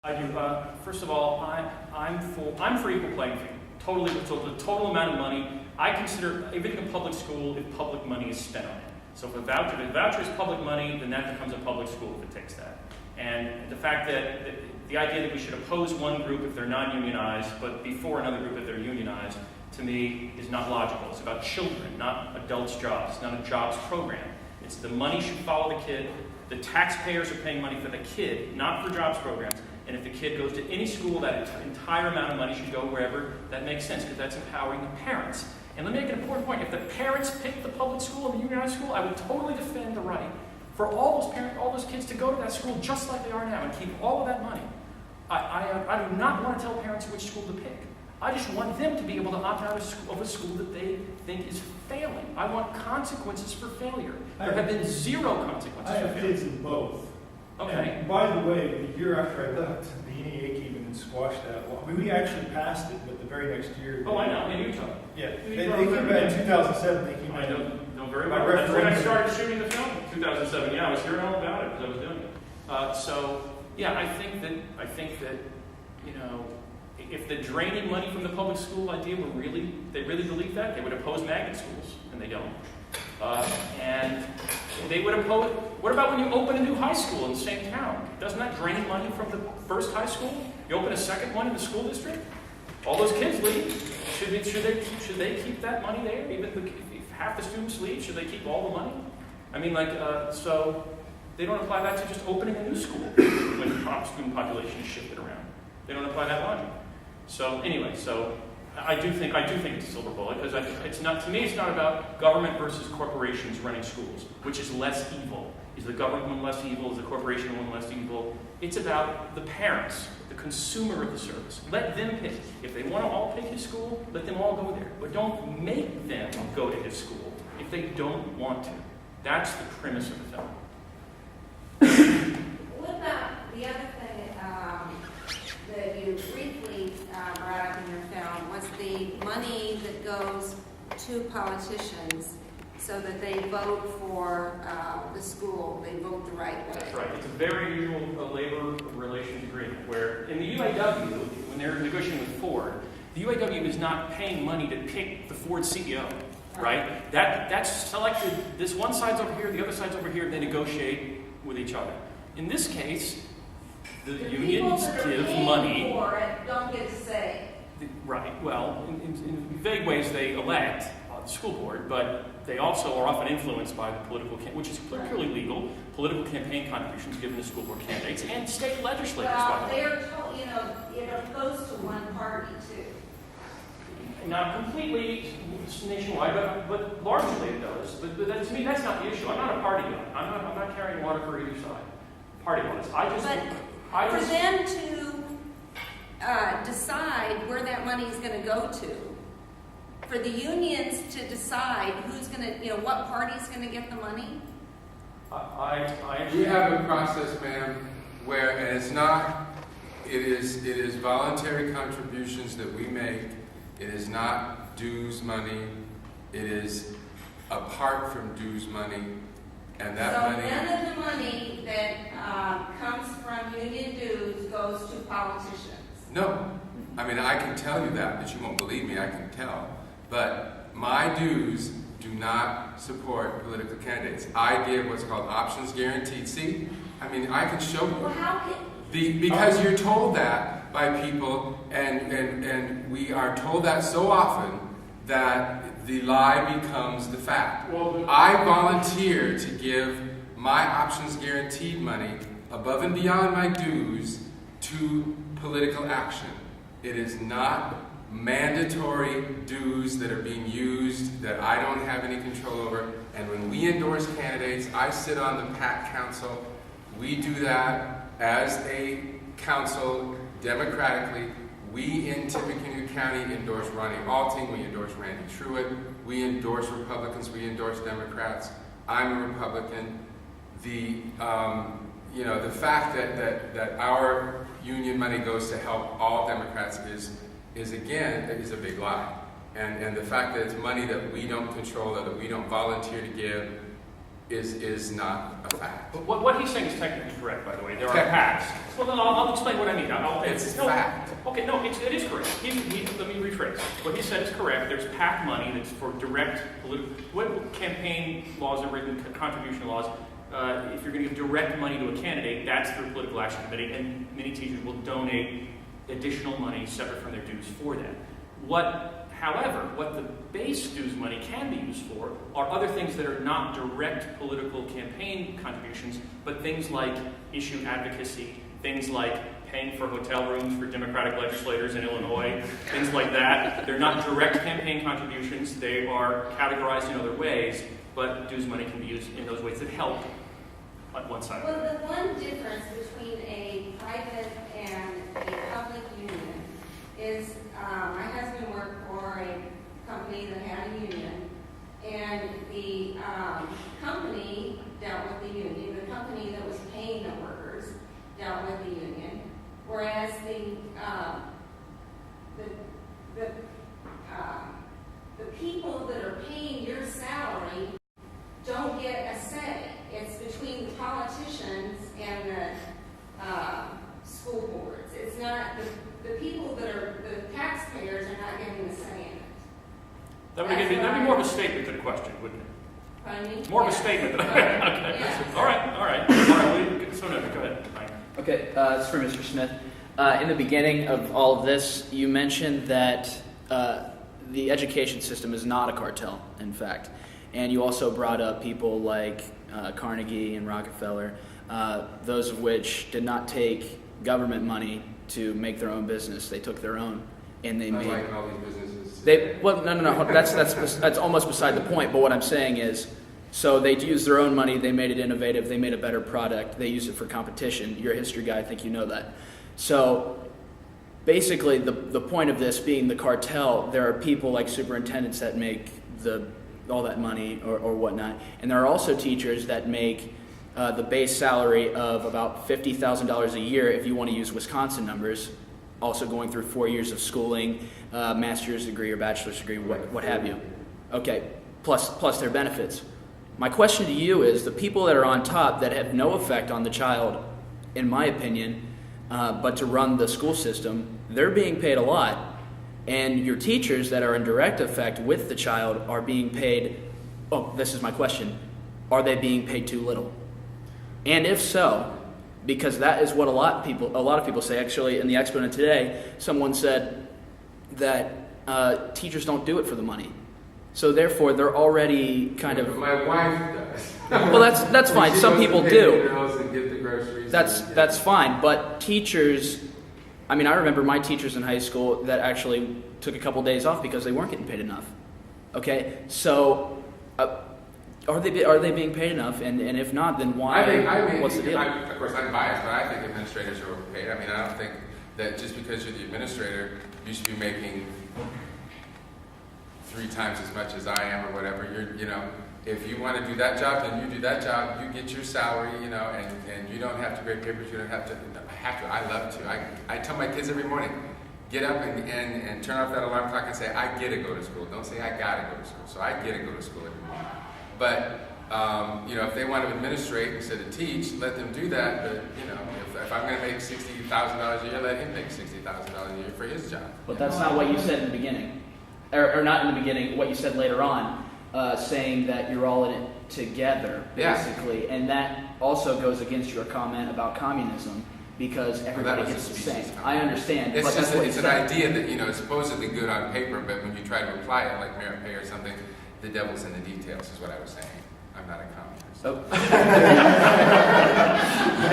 I do. First of all, I'm for equal playing field. Totally, so the total amount of money, I consider everything a public school if public money is spent on it. So if a voucher is public money, then that becomes a public school if it takes that. And the fact that the idea that we should oppose one group if they're non-unionized, but before another group if they're unionized, to me is not logical. It's about children, not adults' jobs. It's not a jobs program. It's the money should follow the kid. The taxpayers are paying money for the kid, not for jobs programs. And if the kid goes to any school, that entire amount of money should go wherever that makes sense, because that's empowering the parents. And let me make an important point. If the parents pick the public school or the unionized school, I would totally defend the right for all those kids to go to that school just like they are now and keep all of that money. I do not want to tell parents which school to pick. I just want them to be able to opt out of a school that they think is failing. I want consequences for failure. There have been zero consequences I for have failure. kids in both. Okay. And by the way, the year after I left, the NEA came in and squashed that law. I mean, we actually passed it, but the very next year. Oh, I know, in Utah. Yeah, they came back in 2007. They came I in. know very My well. That's when I referendum. started shooting the film in 2007. Yeah, I was hearing all about it because I was doing it. So, yeah, I think that, you know, if the draining money from the public school idea they really believe that, they would oppose magnet schools, and they don't. And they would oppose. What about when you open a new high school in the same town? Doesn't that drain money from the first high school? You open a second one in the school district. All those kids leave. Should they keep that money there? Even if half the students leave, should they keep all the money? I mean, so they don't apply that to just opening a new school when the student population is shifted around. They don't apply that logic. So anyway, I do think it's a silver bullet, because it's not, to me, it's not about government versus corporations running schools, which is less evil. Is the government one less evil? Is the corporation one less evil? It's about the parents, the consumer of the service. Let them pick. If they want to all pick his school, let them all go there. But don't make them go to his school if they don't want to. That's the premise of the film. What about the other thing that you briefly brought up in your film was the money that goes to politicians so that they vote for the school, they vote the right way? That's right. It's a very usual labor relations agreement where in the UAW, when they're negotiating with Ford, the UAW is not paying money to pick the Ford CEO, right? That's selected. This one side's over here, the other side's over here, and they negotiate with each other. In this case, the unions give money. For it don't get to say. Right. Well, in vague ways, they elect the school board, but they also are often influenced by the political, which is purely legal, political campaign contributions given to school board candidates and state legislators. Well, they're told, it goes to one party too. Not completely nationwide, but largely it does. But that, to me, that's not the issue. I'm not a party guy. I'm not carrying water for either side. Party-wise, For them to decide where that money is going to go to, for the unions to decide who's going to, what party's going to get the money. We have a process, ma'am, where and it's not. It is voluntary contributions that we make. It is not dues money. It is apart from dues money, and that so money. None of the money that comes from union dues goes to politicians. No, I mean I can tell you that, but you won't believe me. I can tell, but my dues do not support political candidates. I give what's called options guaranteed. See, I mean I can show you. Well, how can? Because you're told that by people, and we are told that so often that the lie becomes the fact. I volunteer to give my options guaranteed money above and beyond my dues to political action. It is not mandatory dues that are being used that I don't have any control over. And when we endorse candidates, I sit on the PAC Council. We do that as a council democratically. We in Tippecanoe County endorse Ronnie Alting, we endorse Randy Truitt, we endorse Republicans, we endorse Democrats. I'm a Republican. The fact that our union money goes to help all Democrats is a big lie. And the fact that it's money that we don't control or that we don't volunteer to give is not a fact. But what he's saying is technically correct, by the way. There are Technically. PACs. Well, then I'll explain what I mean. It's no, fact. Okay, no, it is correct. Let me rephrase. What he said is correct. There's PAC money that's for direct political. What campaign laws are written, contribution laws? If you're going to give direct money to a candidate, that's through a political action committee, and many teachers will donate additional money separate from their dues for that. However, what the base dues money can be used for are other things that are not direct political campaign contributions, but things like issue advocacy, things like paying for hotel rooms for Democratic legislators in Illinois, things like that. They're not direct campaign contributions. They are categorized in other ways, but dues money can be used in those ways that help on one side. Well, the one difference between a private and a public union is my husband worked for a company that had a union, and the company dealt with the union. The company that was paying the workers dealt with the union, whereas the people that are paying your salary don't get a say. It's between the politicians and the school boards. It's not the people that are the taxpayers are not getting the say in it. That'd be more of a statement than a question, wouldn't it? Pardon me? More of a Yeah. statement than okay. Yeah. All right. We'll get this one over. Go ahead. Mike. Okay, it's for Mr. Smith. In the beginning of all of this, you mentioned that the education system is not a cartel, in fact. And you also brought up people like Carnegie and Rockefeller, those of which did not take government money to make their own business. They took their own, and they made. Like all these businesses. No. That's almost beside the point. But what I'm saying is, so they used their own money. They made it innovative. They made a better product. They used it for competition. You're a history guy. I think you know that. So basically, the point of this being the cartel, there are people like superintendents that make all that money or whatnot, and there are also teachers that make the base salary of about $50,000 a year if you want to use Wisconsin numbers, also going through 4 years of schooling, master's degree or bachelor's degree, what have you. Okay, plus their benefits. My question to you is, the people that are on top that have no effect on the child, in my opinion, but to run the school system, they're being paid a lot. And your teachers that are in direct effect with the child are being paid, this is my question, are they being paid too little? And if so, because that is what a lot of people say. Actually, in the Exponent today, someone said that teachers don't do it for the money. So therefore, they're already kind of. My wife does. Well, that's fine. Some people do. And get the groceries. That's fine. But teachers, I mean, I remember my teachers in high school that actually took a couple days off because they weren't getting paid enough. Okay, so are they being paid enough? And if not, then why? I mean, what's the deal? Of course, I'm biased, but I think administrators are overpaid. I mean, I don't think that just because you're the administrator, you should be making 3 times as much as I am or whatever. If you want to do that job, then you do that job. You get your salary, and you don't have to grade papers. You don't have to. I love to. I tell my kids every morning, get up and turn off that alarm clock and say, I get to go to school. Don't say I gotta go to school. So I get to go to school every morning. But if they want to administrate instead of teach, let them do that. But if I'm going to make $60,000 a year, let him make $60,000 a year for his job. But that's not what you said in the beginning, or not in the beginning. What you said later on, saying that you're all in it together, basically, and that also goes against your comment about communism. Because everybody gets the same. I understand. It's but just that's it's an idea that is supposedly good on paper, but when you try to apply it, like merit pay or something, the devil's in the details. Is what I was saying. I'm not a communist. Oh.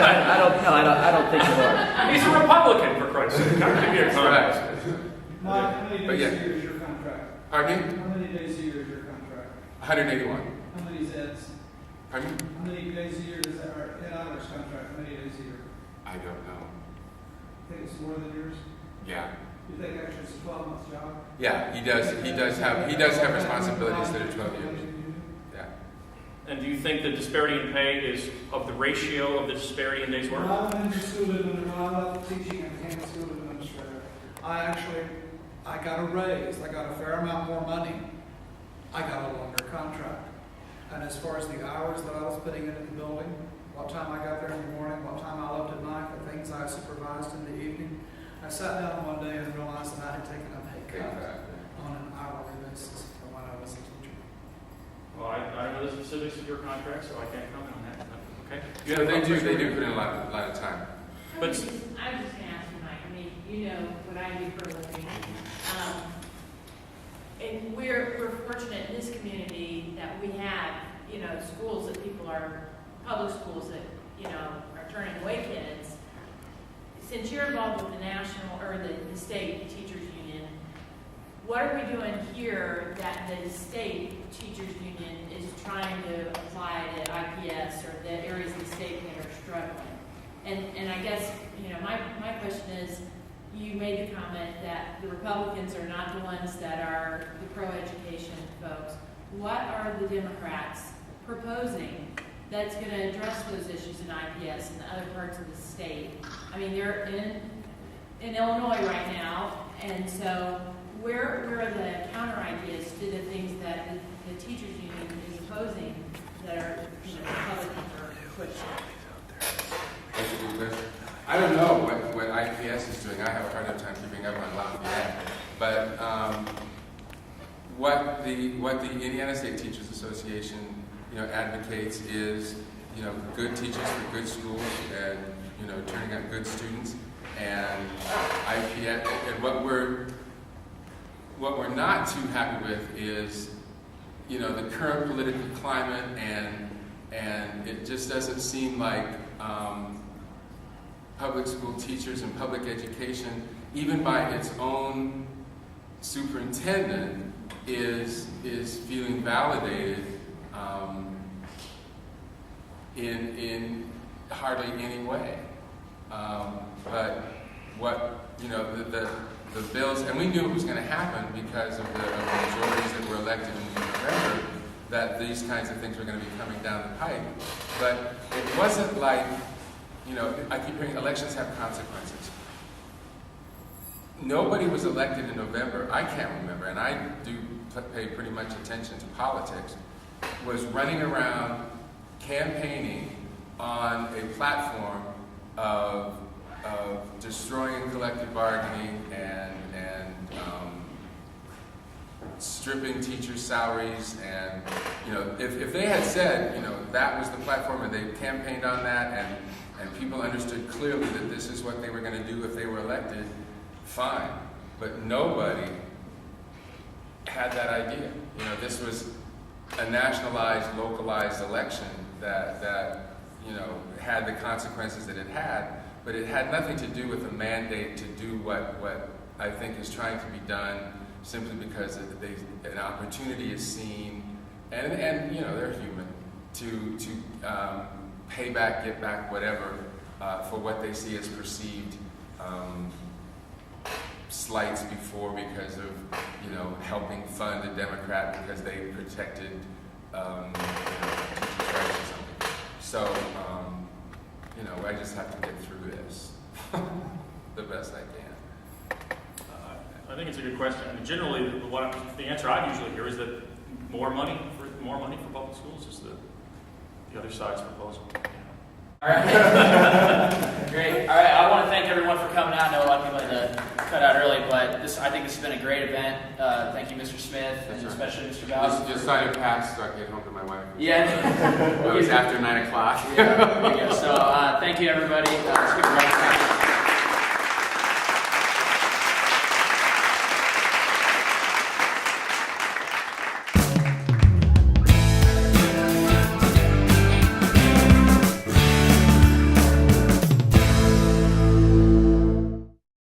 I don't think you are. He's a Republican, for Christ's sake. How can he be a communist? Mark, how many But days yeah. a year is your contract? Pardon me? How many days a year is your contract? 181. How many Zeds? Pardon me? How many days a year is our Ed Otter's contract? How many days a year? I don't know. I think it's more than yours. Yeah. You think actually it's a 12-month job? Yeah, he does have responsibilities that are 12 years. Yeah. And do you think the disparity in pay is of the ratio of the disparity in days When work? I went into school when I left teaching and became a school administrator, I got a raise. I got a fair amount more money. I got a longer contract. And as far as the hours that I was putting into the building, what time I got there in the morning, what time I left at night, the things I supervised in the evening, I sat down one day and realized that I had taken a pay cut on an hourly basis from when I was a teacher. Well, I don't know the specifics of your contract, so I can't comment on that. Okay? Yeah, they do put in a lot of time. But- I was just gonna ask you, Mike, I mean, you know what I do for a living. And we're fortunate in this community that we have, you know, schools that people are, public schools that, you know, are turning away kids. Since you're involved with the national, or the state teachers union, what are we doing here that the state teachers union is trying to apply to IPS or the areas of the state that are struggling? And I guess, you know, my question is, you made the comment that the Republicans are not the ones that are the pro-education folks. What are the Democrats proposing that's going to address those issues in IPS and the other parts of the state? I mean, they're in Illinois right now, and so where are the counter ideas to the things that the teachers union is opposing that are, you know, Republicans are pushing? I don't know what IPS is doing. I have a hard enough time keeping up on Lafayette. But what the Indiana State Teachers Association, you know, advocates is, you know, good teachers for good schools and, you know, turning out good students. And IPS, and what we're not too happy with is, you know, the current political climate, and it just doesn't seem like public school teachers and public education, even by its own superintendent, is feeling validated in hardly any way. But what, you know, the bills, and we knew it was going to happen because of the majorities that were elected in November, that these kinds of things were going to be coming down the pipe. But it wasn't like, you know, I keep hearing elections have consequences. Nobody was elected in November, I can't remember, and I do pay pretty much attention to politics, was running around campaigning on a platform of destroying collective bargaining and stripping teachers' salaries. And, you know, if they had said, you know, that was the platform and they campaigned on that and people understood clearly that this is what they were going to do if they were elected, fine. But nobody had that idea. You know, this was a nationalized, localized election that you know, had the consequences that it had, but it had nothing to do with a mandate to do what I think is trying to be done simply because an opportunity is seen, and you know, they're human, to pay back, get back, whatever, for what they see as perceived slights before because of, you know, helping fund a Democrat because they protected you know, teachers' rights or something. So, you know, I just have to get through this the best I can. I think it's a good question. I mean, generally, the answer I usually hear is that more money for public schools is the other side's proposal. All right. Great. All right. I want to thank everyone for coming out. I know a lot of people had to cut out early, but I think this has been a great event. Thank you, Mr. Smith, and especially Mr. Bowser. Just sign a pass so I can get home to my wife. Yeah. It was after 9 o'clock. Yeah, there you go. So thank you, everybody. Let's give a round of applause.